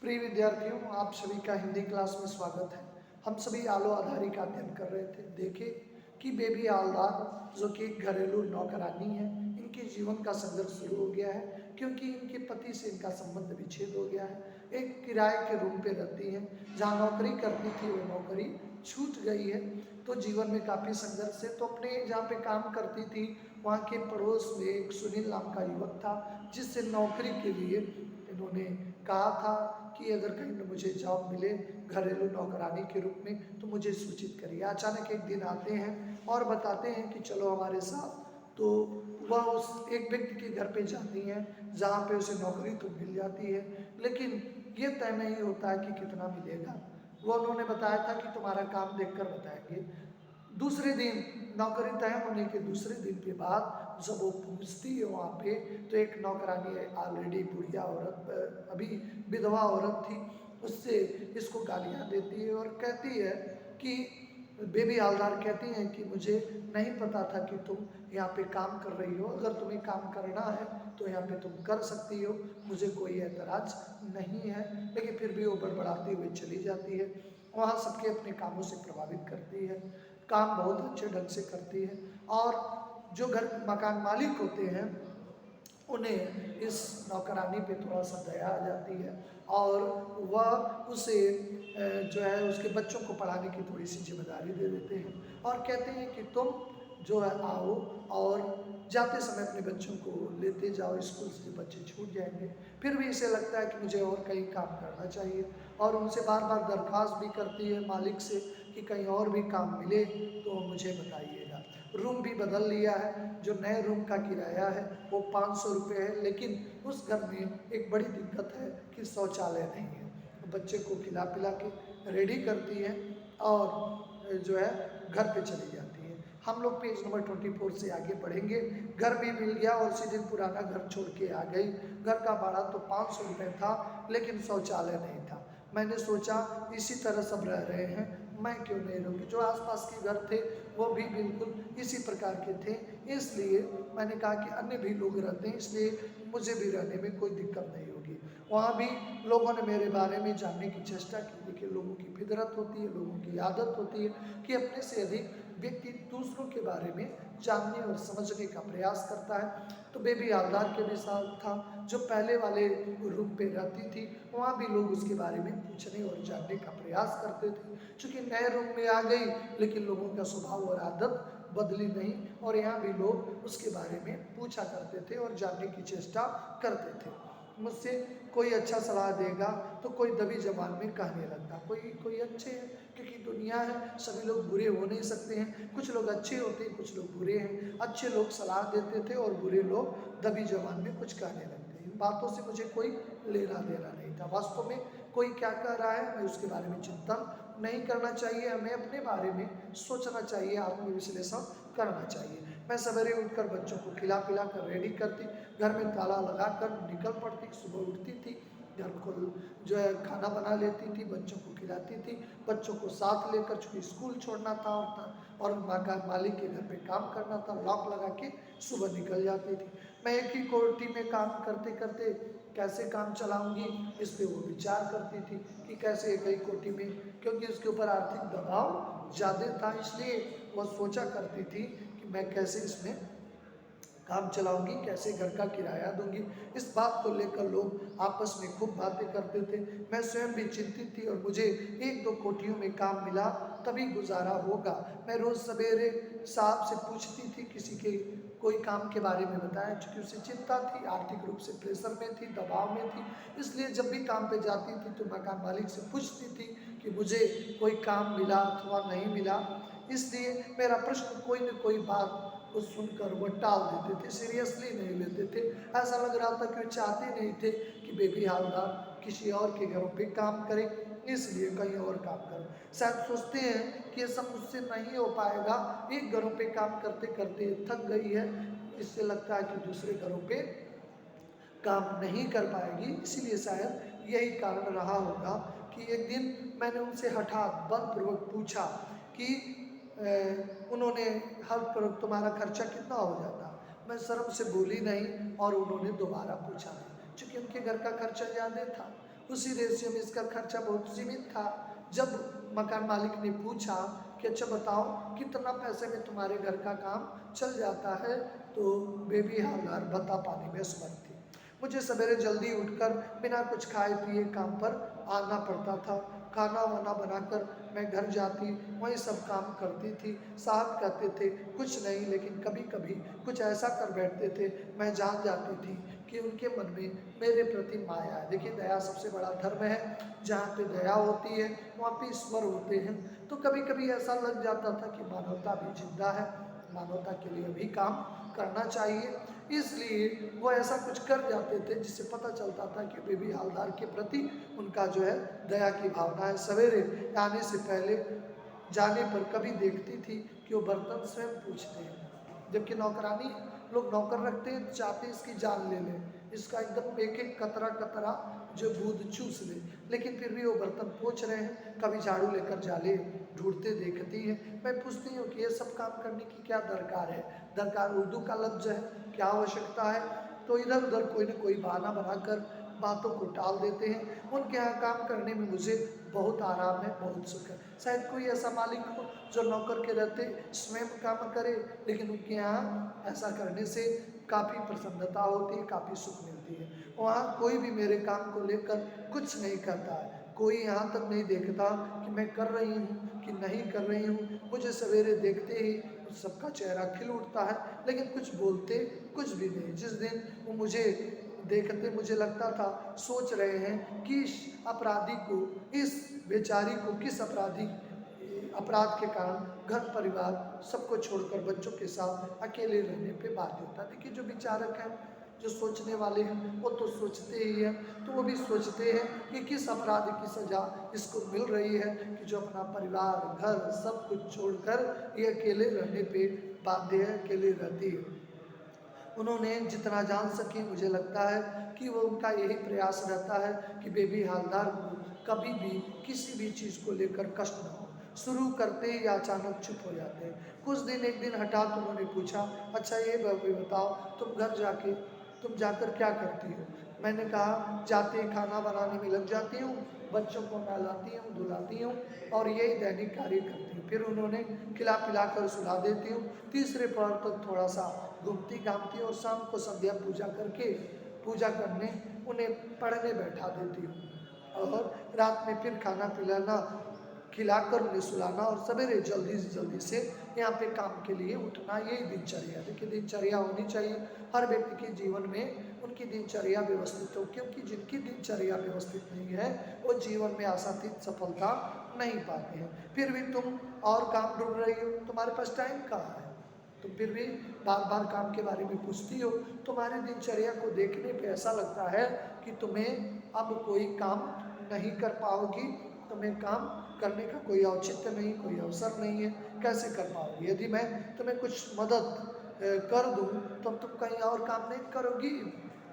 प्रिय विद्यार्थियों, आप सभी का हिंदी क्लास में स्वागत है। हम सभी आलो आधारी का अध्ययन कर रहे थे। देखे कि बेबी हवलदार जो कि एक घरेलू नौकरानी है, इनके जीवन का संघर्ष शुरू हो गया है क्योंकि इनके पति से इनका संबंध विच्छेद हो गया है। एक किराए के रूम पे रहती हैं, जहाँ नौकरी करती थी वो नौकरी छूट गई है। तो जीवन में काफ़ी संघर्ष है। तो अपने जहाँ पे काम करती थी वहाँ के पड़ोस में एक सुनील नाम का युवक था, जिससे नौकरी के लिए इन्होंने कहा था कि अगर कहीं न मुझे जॉब मिले घरेलू नौकरानी के रूप में तो मुझे सूचित करिए। अचानक एक दिन आते हैं और बताते हैं कि चलो हमारे साथ। तो वह उस एक व्यक्ति के घर पे जाती हैं जहाँ पे उसे नौकरी तो मिल जाती है, लेकिन ये तय नहीं होता है कि कितना मिलेगा। वो उन्होंने बताया था कि तुम्हारा काम देखकर बताएंगे। दूसरे दिन नौकरी तय होने के दूसरे दिन के बाद जब वो पहुंचती है वहाँ पे, तो एक नौकरानी ऑलरेडी बुढ़िया औरत, अभी विधवा औरत थी, उससे इसको गालियाँ देती है और कहती है कि बेबी हवलदार कहती हैं कि मुझे नहीं पता था कि तुम यहाँ पे काम कर रही हो। अगर तुम्हें काम करना है तो यहाँ पे तुम कर सकती हो, मुझे कोई एतराज़ नहीं है। लेकिन फिर भी वो बड़बड़ाती हुई चली जाती है। वहाँ सबके अपने कामों से प्रभावित करती है, काम बहुत अच्छे ढंग से करती है। और जो घर मकान मालिक होते हैं उन्हें इस नौकरानी पे थोड़ा सा दया आ जाती है और वह उसे जो है उसके बच्चों को पढ़ाने की थोड़ी सी जिम्मेदारी दे देते हैं और कहते हैं कि तुम जो है आओ और जाते समय अपने बच्चों को लेते जाओ, स्कूल से बच्चे छूट जाएंगे। फिर भी इसे लगता है कि मुझे और कहीं काम करना चाहिए और उनसे बार बार दरख्वास्त भी करती है मालिक से कि कहीं और भी काम मिले तो मुझे बताइएगा। रूम भी बदल लिया है, जो नए रूम का किराया है वो 500 रुपये है, लेकिन उस घर में एक बड़ी दिक्कत है कि शौचालय नहीं है। बच्चे को खिला पिला के रेडी करती है और जो है घर पे चली जाती है। हम लोग पेज नंबर 24 से आगे बढ़ेंगे। घर भी मिल गया और उसी दिन पुराना घर छोड़ के आ गई। घर का भाड़ा तो 500 रुपये था, लेकिन शौचालय नहीं था। मैंने सोचा इसी तरह सब रह रहे हैं, मैं क्यों नहीं रहूँगी। जो आसपास के घर थे वो भी बिल्कुल इसी प्रकार के थे, इसलिए मैंने कहा कि अन्य भी लोग रहते हैं, इसलिए मुझे भी रहने में कोई दिक्कत नहीं होगी। वहाँ भी लोगों ने मेरे बारे में जानने की चेष्टा की। देखिए, लोगों की फितरत होती है, लोगों की आदत होती है कि अपने से अधिक व्यक्ति दूसरों के बारे में जानने और समझने का प्रयास करता है। तो बेबी हवलदार के भी साथ था, जो पहले वाले रूम पे रहती थी, वहाँ भी लोग उसके बारे में पूछने और जानने का प्रयास करते थे। चूँकि नए रूम में आ गई, लेकिन लोगों का स्वभाव और आदत बदली नहीं और यहाँ भी लोग उसके बारे में पूछा करते थे और जानने की चेष्टा करते थे। मुझसे कोई अच्छा सलाह देगा तो कोई दबी जबान में कहने लगता, कोई कोई अच्छे हैं, क्योंकि दुनिया है, सभी लोग बुरे हो नहीं सकते हैं। कुछ लोग अच्छे होते हैं, कुछ लोग बुरे हैं। अच्छे लोग सलाह देते थे और बुरे लोग दबी जबान में कुछ कहने लगते। इन बातों से मुझे कोई लेना देना नहीं था। वास्तव में कोई क्या कह रहा है मैं उसके बारे में चिंतन नहीं करना चाहिए। हमें अपने बारे में सोचना चाहिए, आत्मविश्लेषण करना चाहिए। मैं सवेरे उठकर बच्चों को खिला पिला कर रेडी करती, घर में ताला लगा कर निकल पड़ती। सुबह उठती थी, घर को जो है खाना बना लेती थी, बच्चों को खिलाती थी, बच्चों को साथ लेकर चूँकि स्कूल छोड़ना था और मकान मालिक के घर पे काम करना था, लॉक लगा के सुबह निकल जाती थी। मैं एक ही कोठी में काम करते करते कैसे काम चलाऊंगी, इस पे वो विचार करती थी कि कैसे एक ही कोठी में, क्योंकि उसके ऊपर आर्थिक दबाव ज़्यादा था, इसलिए वो सोचा करती थी कि मैं कैसे इसमें काम चलाऊंगी, कैसे घर का किराया दूंगी। इस बात को लेकर लोग आपस में खूब बातें करते थे। मैं स्वयं भी चिंतित थी और मुझे एक दो कोठियों में काम मिला तभी गुजारा होगा। मैं रोज़ सवेरे साहब से पूछती थी, किसी के कोई काम के बारे में बताया, चूँकि उसे चिंता थी, आर्थिक रूप से प्रेशर में थी, दबाव में थी, इसलिए जब भी काम पे जाती थी तो मकान मालिक से पूछती थी कि मुझे कोई काम मिला अथवा नहीं मिला। इसलिए मेरा प्रश्न कोई न कोई बात को सुनकर वो टाल देते थे, सीरियसली नहीं लेते थे। ऐसा लग रहा था कि वो चाहते नहीं थे कि बेबी हवलदार किसी और के घरों पे काम करे, इसलिए कहीं और काम करो। शायद सोचते हैं कि ये सब मुझसे नहीं हो पाएगा, एक घरों पे काम करते करते थक गई है, इससे लगता है कि दूसरे घरों पे काम नहीं कर पाएगी, इसीलिए शायद यही कारण रहा होगा कि एक दिन मैंने उनसे हठात बलपूर्वक पूछा कि उन्होंने बलपूर्वक तुम्हारा खर्चा कितना हो जाता। मैं शर्म से बोली नहीं और उन्होंने दोबारा पूछा नहीं, चूँकि उनके घर का खर्चा ज़्यादा था। उसी रेशियो में इसका खर्चा बहुत सीमित था। जब मकान मालिक ने पूछा कि अच्छा बताओ कितना पैसे में तुम्हारे घर का काम चल जाता है, तो बेबी हालदार बता पाने में असमर्थ थी। मुझे सवेरे जल्दी उठकर बिना कुछ खाए पिए काम पर आना पड़ता था। खाना वाना बनाकर मैं घर जाती, वहीं सब काम करती थी। साहब कहते थे कुछ नहीं, लेकिन कभी कभी कुछ ऐसा कर बैठते थे मैं जान जाती थी कि उनके मन में मेरे प्रति माया है। देखिए, दया सबसे बड़ा धर्म है। जहाँ पे दया होती है वहाँ पे ईश्वर होते हैं। तो कभी कभी ऐसा लग जाता था कि मानवता भी जिंदा है, मानवता के लिए भी काम करना चाहिए। इसलिए वो ऐसा कुछ कर जाते थे जिससे पता चलता था कि बेबी हालदार के प्रति उनका जो है दया की भावना है। सवेरे आने से पहले जाने पर कभी देखती थी कि वो बर्तन स्वयं पूछते हैं, जबकि नौकरानी लोग नौकर रखते हैं, चाहते इसकी जान ले लें, इसका एकदम एक एक कतरा कतरा जो दूध चूस ले, लेकिन फिर भी वो बर्तन पोंछ रहे हैं। कभी झाड़ू लेकर जाले ढूंढते देखती है। मैं पूछती हूँ कि ये सब काम करने की क्या दरकार है, दरकार उर्दू का लफ्ज़ है, क्या आवश्यकता है? तो इधर उधर कोई न कोई बहाना बनाकर बातों को टाल देते हैं। उनके यहाँ काम करने में मुझे बहुत आराम है, बहुत सुख है। शायद कोई ऐसा मालिक हो जो नौकर के रहते स्वयं काम करे, लेकिन उनके यहाँ ऐसा करने से काफ़ी प्रसन्नता होती है, काफ़ी सुख मिलती है। वहाँ कोई भी मेरे काम को लेकर कुछ नहीं कहता है, कोई यहाँ तक नहीं देखता कि मैं कर रही हूँ कि नहीं कर रही हूँ। मुझे सवेरे देखते ही सबका चेहरा खिल उठता है, लेकिन कुछ बोलते कुछ भी नहीं। जिस दिन वो मुझे देखते मुझे लगता था सोच रहे हैं कि इस अपराधी को, इस बेचारी को, किस अपराध के कारण घर परिवार सबको छोड़कर बच्चों के साथ अकेले रहने पे बाध्य होता। देखिए, जो विचारक हैं, जो सोचने वाले हैं, वो तो सोचते ही हैं। तो वो भी सोचते हैं कि किस अपराध की सज़ा इसको मिल रही है कि जो अपना परिवार, घर सब कुछ छोड़कर ये अकेले रहने पे बाध्य है, अकेले रहती है। उन्होंने जितना जान सके, मुझे लगता है कि वो उनका यही प्रयास रहता है कि बेबी हालदार को कभी भी किसी भी चीज़ को लेकर कष्ट न हो। शुरू करते ही अचानक चुप हो जाते हैं। कुछ दिन, एक दिन हठात उन्होंने पूछा, अच्छा ये बेबी बताओ, तुम जाकर क्या करती हो? मैंने कहा, जाते ही खाना बनाने में लग जाती हूँ, बच्चों को नहलाती हूँ, धुलाती हूँ और यही दैनिक कार्य करती हूँ। फिर उन्होंने खिला पिला कर सुला देती हूँ। तीसरे पहर तक थोड़ा सा घूमती घामती और शाम को संध्या पूजा करने उन्हें पढ़ने बैठा देती हूँ और रात में फिर खाना पिलाना, खिलाकर उन्हें सुलाना और सवेरे जल्दी से यहाँ पे काम के लिए उठना, यही दिनचर्या। देखिए, दिनचर्या होनी चाहिए हर व्यक्ति के जीवन में, उनकी दिनचर्या व्यवस्थित हो, क्योंकि जिनकी दिनचर्या व्यवस्थित नहीं है वो जीवन में आशातीत सफलता नहीं पाते हैं। फिर भी तुम और काम ढूंढ रही हो, तुम्हारे पास टाइम कहाँ है? तुम फिर भी बार बार काम के बारे में पूछती हो। तुम्हारी दिनचर्या को देखने पे ऐसा लगता है कि तुम्हें अब कोई काम नहीं कर पाओगी, तुम्हें काम करने का कोई औचित्य नहीं, कोई अवसर नहीं है, कैसे कर पाओगी? यदि मैं तुम्हें कुछ मदद कर दूं तो तुम कहीं और काम नहीं करोगी?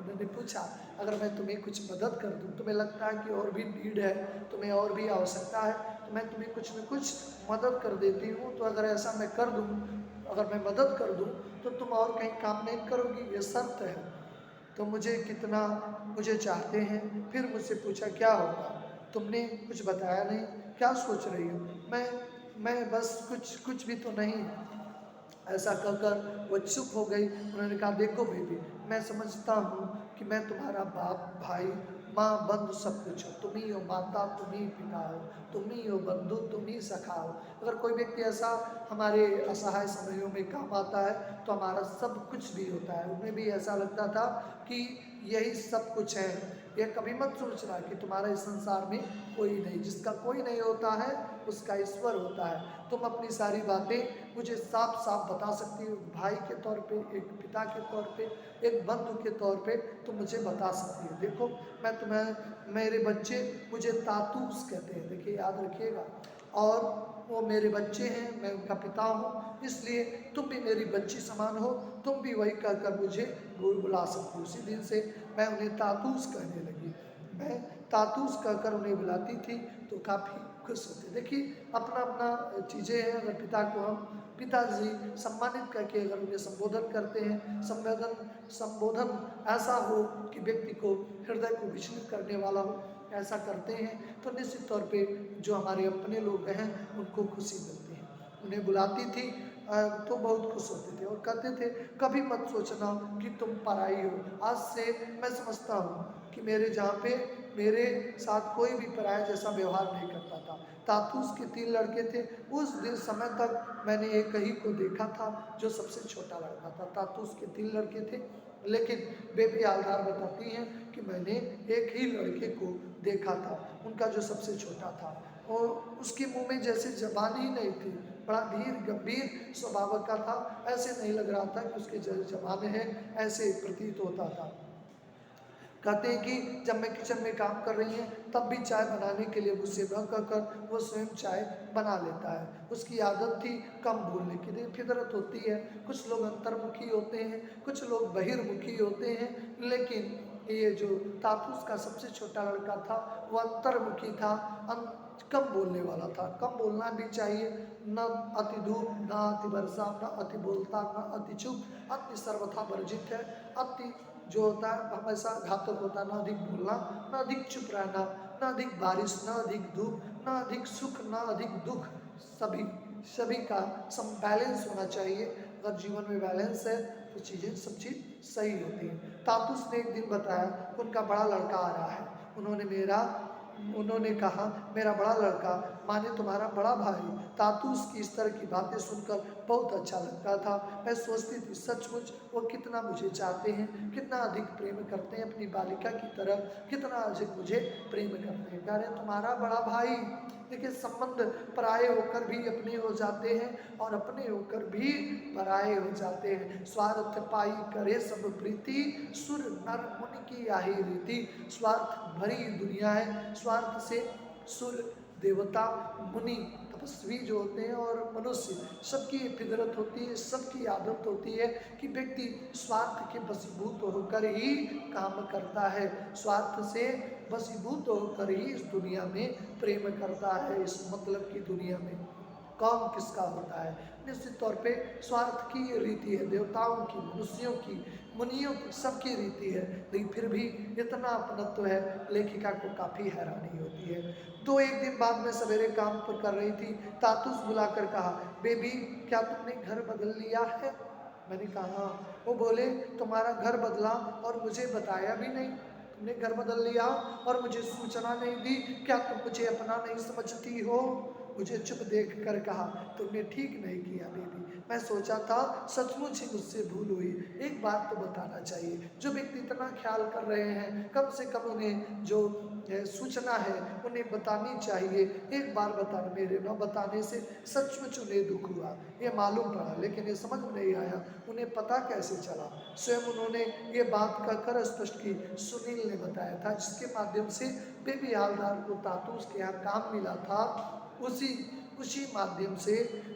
उन्होंने पूछा, अगर मैं तुम्हें कुछ मदद कर दूं, तुम्हें लगता है कि और भी नीड है, तुम्हें और भी आवश्यकता है, तो मैं तुम्हें कुछ न कुछ मदद कर देती हूँ। तो अगर ऐसा मैं कर दूँ, अगर मैं मदद कर दूँ तो तुम और कहीं काम नहीं करोगी, ये शर्त है। तो मुझे चाहते हैं। फिर मुझसे पूछा, क्या होगा? तुमने कुछ बताया नहीं, क्या सोच रही हो? मैं बस कुछ भी तो नहीं। ऐसा कहकर वो चुप हो गई। उन्होंने कहा, देखो बेबी, मैं समझता हूँ कि मैं तुम्हारा बाप, भाई, माँ, बंधु सब कुछ हो। तुम ही हो माता, तुम ही पिता हो, तुम ही हो बंधु, तुम ही सखा हो। अगर कोई व्यक्ति ऐसा हमारे असहाय समयों में काम आता है तो हमारा सब कुछ भी होता है। उन्हें भी ऐसा लगता था कि यही सब कुछ है। यह कभी मत सोचना कि तुम्हारा इस संसार में कोई नहीं, जिसका कोई नहीं होता है उसका ईश्वर होता है। तुम अपनी सारी बातें मुझे साफ साफ बता सकती हो, भाई के तौर पे, एक पिता के तौर पे, एक बंधु के तौर पे तुम मुझे बता सकती हो। देखो, मैं तुम्हें, मेरे बच्चे मुझे तातूस कहते हैं, देखिए याद रखिएगा, और वो मेरे बच्चे हैं, मैं उनका पिता हूँ, इसलिए तुम भी मेरी बच्ची समान हो, तुम भी वही कहकर मुझे बुला सकती हो। उसी दिन से मैं उन्हें तातूस कहने लगी। मैं तातूस कहकर उन्हें बुलाती थी तो काफ़ी खुश होते। देखिए, अपना अपना चीज़ें हैं। अगर पिता को हम पिताजी सम्मानित करके अगर उन्हें संबोधन करते हैं, संबोधन ऐसा हो कि व्यक्ति को, हृदय को विचलित करने वाला हो, ऐसा करते हैं तो निश्चित तौर पे जो हमारे अपने लोग हैं उनको खुशी मिलती है। उन्हें बुलाती थी तो बहुत खुश होते थे और कहते थे कभी मत सोचना कि तुम पराई हो। आज से मैं समझता हूँ कि मेरे जहाँ पे मेरे साथ कोई भी पराया जैसा व्यवहार नहीं करता था। तातूस के 3 लड़के थे। उस दिन समय तक मैंने एक ही को देखा था जो सबसे छोटा लड़का था। तातूस के 3 लड़के थे, लेकिन बेबी हालदार बताती हैं कि मैंने एक ही लड़के को देखा था, उनका जो सबसे छोटा था। और उसके मुंह में जैसे जबान ही नहीं थी, बड़ा धीर गंभीर स्वभाव का था। ऐसे नहीं लग रहा था कि उसके जबान है, ऐसे प्रतीत होता था। कहते हैं कि जब मैं किचन में काम कर रही हैं तब भी चाय बनाने के लिए मुझसे न कहकर वो स्वयं चाय बना लेता है। उसकी आदत थी कम बोलने की। देखिए फितरत होती है, कुछ लोग अंतर्मुखी होते हैं, कुछ लोग बहिर्मुखी होते हैं, लेकिन ये जो तापूस का सबसे छोटा लड़का था वो अंतर्मुखी था, कम बोलने वाला था। कम बोलना भी चाहिए, न अति धूप न अति वर्षा, न अति बोलता न अति चुप, अति सर्वथा वर्जित है। अति जो होता है हमेशा घातक होता है, न अधिक बोलना न अधिक चुप रहना, न अधिक बारिश न अधिक धूप, न अधिक सुख न अधिक दुख। सभी का सम बैलेंस होना चाहिए। अगर जीवन में बैलेंस है तो चीज़ें सब चीज़ सही होती है। तातुस ने एक दिन बताया कि उनका बड़ा लड़का आ रहा है। उन्होंने कहा मेरा बड़ा लड़का माने तुम्हारा बड़ा भाई। तातूस की इस तरह की बातें सुनकर बहुत अच्छा लगता था। मैं सोचती थी सचमुच वो कितना मुझे चाहते हैं, कितना अधिक प्रेम करते हैं अपनी बालिका की तरह, कितना अधिक मुझे प्रेम करते हैं। कह रहे तुम्हारा बड़ा भाई। देखिए संबंध पराये होकर भी अपने हो जाते हैं और अपने होकर भी पराये हो जाते हैं। स्वार्थ पाई करे सब प्रीति, सुर नर मुनि की आही रीति। स्वार्थ भरी दुनिया है, स्वार्थ से सुर देवता मुनि तपस्वी जो होते हैं और मनुष्य सबकी फितरत होती है, सबकी आदत होती है कि व्यक्ति स्वार्थ के वशीभूत होकर ही काम करता है, स्वार्थ से वशीभूत होकर ही इस दुनिया में प्रेम करता है। इस मतलब की दुनिया में काम किसका होता है? निश्चित तौर पे स्वार्थ की रीति है, देवताओं की, मनुष्यों की, मुनियों की, सबकी रीति है। लेकिन फिर भी इतना अपनत्व है, लेखिका को काफ़ी हैरानी होती है। तो एक दिन बाद में सवेरे काम पर कर रही थी, तातुस बुलाकर कहा बेबी क्या तुमने घर बदल लिया है? मैंने कहा हाँ। वो बोले तुम्हारा घर बदला और मुझे बताया भी नहीं, तुमने घर बदल लिया और मुझे सूचना नहीं दी, क्या तुम मुझे अपना नहीं समझती हो? मुझे चुप देख कर कहा तुमने ठीक नहीं किया बेबी, मैं सोचा था सचमुच ही मुझसे भूल हुई, एक बात तो बताना चाहिए। जो व्यक्ति इतना ख्याल कर रहे हैं कम से कम उन्हें जो सूचना है उन्हें बतानी चाहिए। एक बार बताना, मेरे न बताने से सचमुच उन्हें दुख हुआ, ये मालूम पड़ा, लेकिन ये समझ में नहीं आया उन्हें पता कैसे चला। स्वयं उन्होंने ये बात कहकर स्पष्ट की, सुनील ने बताया था, जिसके माध्यम से बेबी हालदार को तातूस के यहाँ काम मिला था, उसी माध्यम से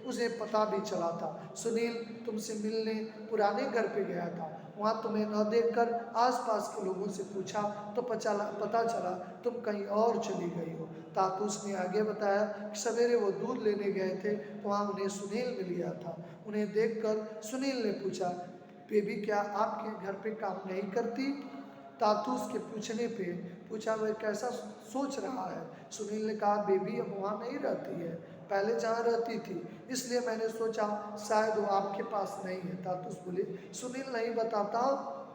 उसे पता भी चला था। सुनील तुमसे मिलने पुराने घर पे गया था, वहाँ तुम्हें न देखकर आसपास के लोगों से पूछा तो पता चला तुम कहीं और चली गई हो। तातूस ने आगे बताया कि सवेरे वो दूध लेने गए थे, वहाँ उन्हें सुनील मिल गया था। उन्हें देखकर सुनील ने पूछा बेबी क्या आपके घर पे काम नहीं करती? तातूस के पूछने पे पूछा वह कैसा सोच रहा है? सुनील ने कहा बेबी अब वहाँ नहीं रहती है, पहले जहाँ रहती थी, इसलिए मैंने सोचा शायद वो आपके पास नहीं है। तातूस बोले सुनील नहीं बताता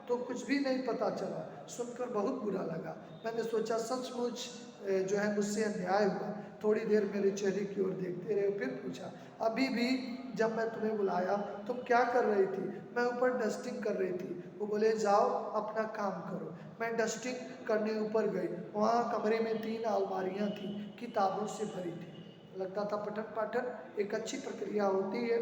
तो कुछ भी नहीं पता चला, सुनकर बहुत बुरा लगा। मैंने सोचा सचमुच जो है मुझसे अन्याय हुआ। थोड़ी देर मेरे चेहरे की ओर देखते रहे, फिर पूछा अभी भी जब मैं तुम्हें बुलाया तुम क्या कर रही थी? मैं ऊपर डस्टिंग कर रही थी। वो बोले जाओ अपना काम करो। मैं डस्टिंग करने ऊपर गई, वहाँ कमरे में 3 अलमारियाँ थीं, किताबों से भरी थी। लगता था पठन पाठन एक अच्छी प्रक्रिया होती है।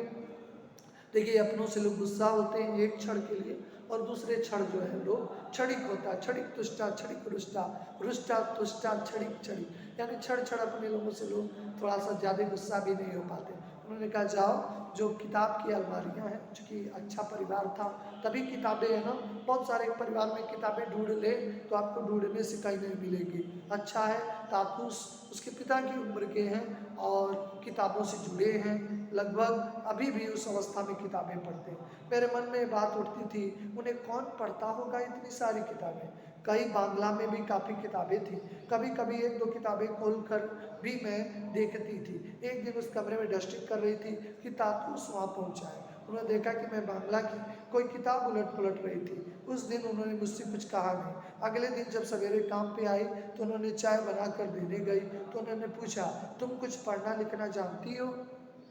देखिए अपनों से लोग गुस्सा होते हैं एक क्षण के लिए, और दूसरे क्षण जो है लोग क्षणिक होता है, क्षणिक तुष्टा क्षणिक रुष्टा, रुष्टा तुष्टा क्षणिक क्षणिक, यानी क्षण क्षण अपने लोगों से लोग थोड़ा सा ज़्यादा गुस्सा भी नहीं हो पाते। उन्होंने कहा जाओ जो किताब की अलमारियाँ हैं, चूँकि अच्छा परिवार था तभी किताबें है ना, बहुत सारे परिवार में किताबें ढूंढ ले तो आपको ढूंढने से कहीं नहीं मिलेगी। अच्छा है तातूस उसके पिता की उम्र के हैं और किताबों से जुड़े हैं, लगभग अभी भी उस अवस्था में किताबें पढ़ते हैं। मेरे मन में बात उठती थी उन्हें कौन पढ़ता होगा इतनी सारी किताबें? कई बांग्ला में भी काफ़ी किताबें थी। कभी कभी एक दो किताबें खोल कर भी मैं देखती थी। एक दिन उस कमरे में डस्टिंग कर रही थी कि तातूस वहाँ पहुँचा है। उन्होंने देखा कि मैं बांग्ला की कोई किताब उलट पुलट रही थी। उस दिन उन्होंने मुझसे कुछ कहा नहीं। अगले दिन जब सवेरे काम पे आई तो उन्होंने चाय बना कर देने गई तो उन्होंने पूछा, तुम कुछ पढ़ना लिखना जानती हो?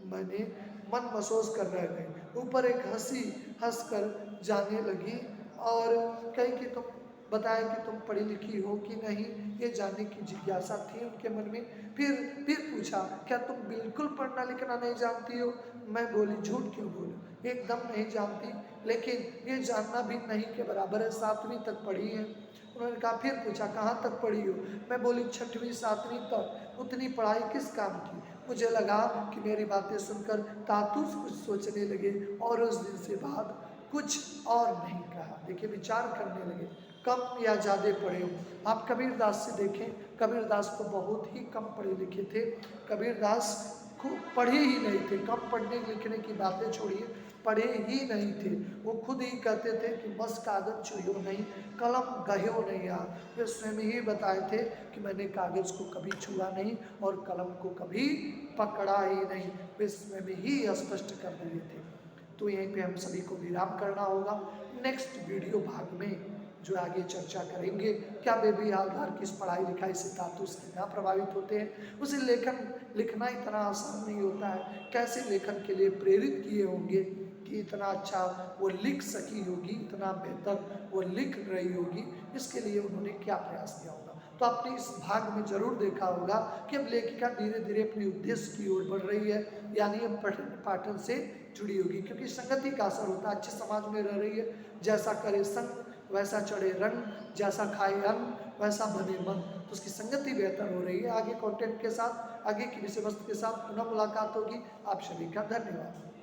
मैंने मन महसूस कर रह गई। ऊपर एक हंसी हंस कर जाने लगी और कही कि तुम बताया कि तुम पढ़ी लिखी हो कि नहीं, ये जानने की जिज्ञासा थी उनके मन में। फिर पूछा, क्या तुम बिल्कुल पढ़ना लिखना नहीं जानती हो? मैं बोली, झूठ क्यों बोलूं, एकदम नहीं जानती, लेकिन ये जानना भी नहीं के बराबर है, 7वीं तक पढ़ी है। उन्होंने कहा, फिर पूछा, कहाँ तक पढ़ी हो? मैं बोली, 6वीं 7वीं तक। उतनी पढ़ाई किस काम की? मुझे लगा कि मेरी बातें सुनकर तातूस कुछ सोचने लगे और उस दिन से बाद कुछ और नहीं कहा। देखिए, विचार करने लगे। कम या ज़्यादा पढ़े हो, आप कबीरदास से देखें, कबीरदास तो बहुत ही कम पढ़े लिखे थे। कबीरदास खूब पढ़े ही नहीं थे, कम पढ़ने लिखने की बातें छोड़िए, पढ़े ही नहीं थे। वो खुद ही कहते थे कि बस कागज छुइयो नहीं, कलम गह्यो नहीं यार। वे स्वयं ही बताए थे कि मैंने कागज को कभी छुआ नहीं और कलम को कभी पकड़ा ही नहीं। वे स्वयं ही स्पष्ट कर दिए थे। तो यहीं पे हम सभी को विराम करना होगा। नेक्स्ट वीडियो भाग में जो आगे चर्चा करेंगे, क्या बेबी हालदार किस पढ़ाई लिखाई से तातूस कितना प्रभावित होते हैं, उसे लेखन लिखना इतना आसान नहीं होता है, कैसे लेखन के लिए प्रेरित किए होंगे कि इतना अच्छा वो लिख सकी होगी, इतना बेहतर वो लिख रही होगी, इसके लिए उन्होंने क्या प्रयास किया होगा। तो आपने इस भाग में जरूर देखा होगा कि अब लेखिका धीरे धीरे अपने उद्देश्य की ओर बढ़ रही है, यानी अब पठन पाठन से जुड़ी होगी, क्योंकि संगति का असर होता है। अच्छे समाज में रह रही है, जैसा करे संग वैसा चढ़े रंग, जैसा खाए अन्न वैसा बने मन। तो उसकी संगति बेहतर हो रही है। आगे कंटेंट के साथ, आगे की विषय वस्तु के साथ पुनः मुलाकात होगी। आप सभी का धन्यवाद।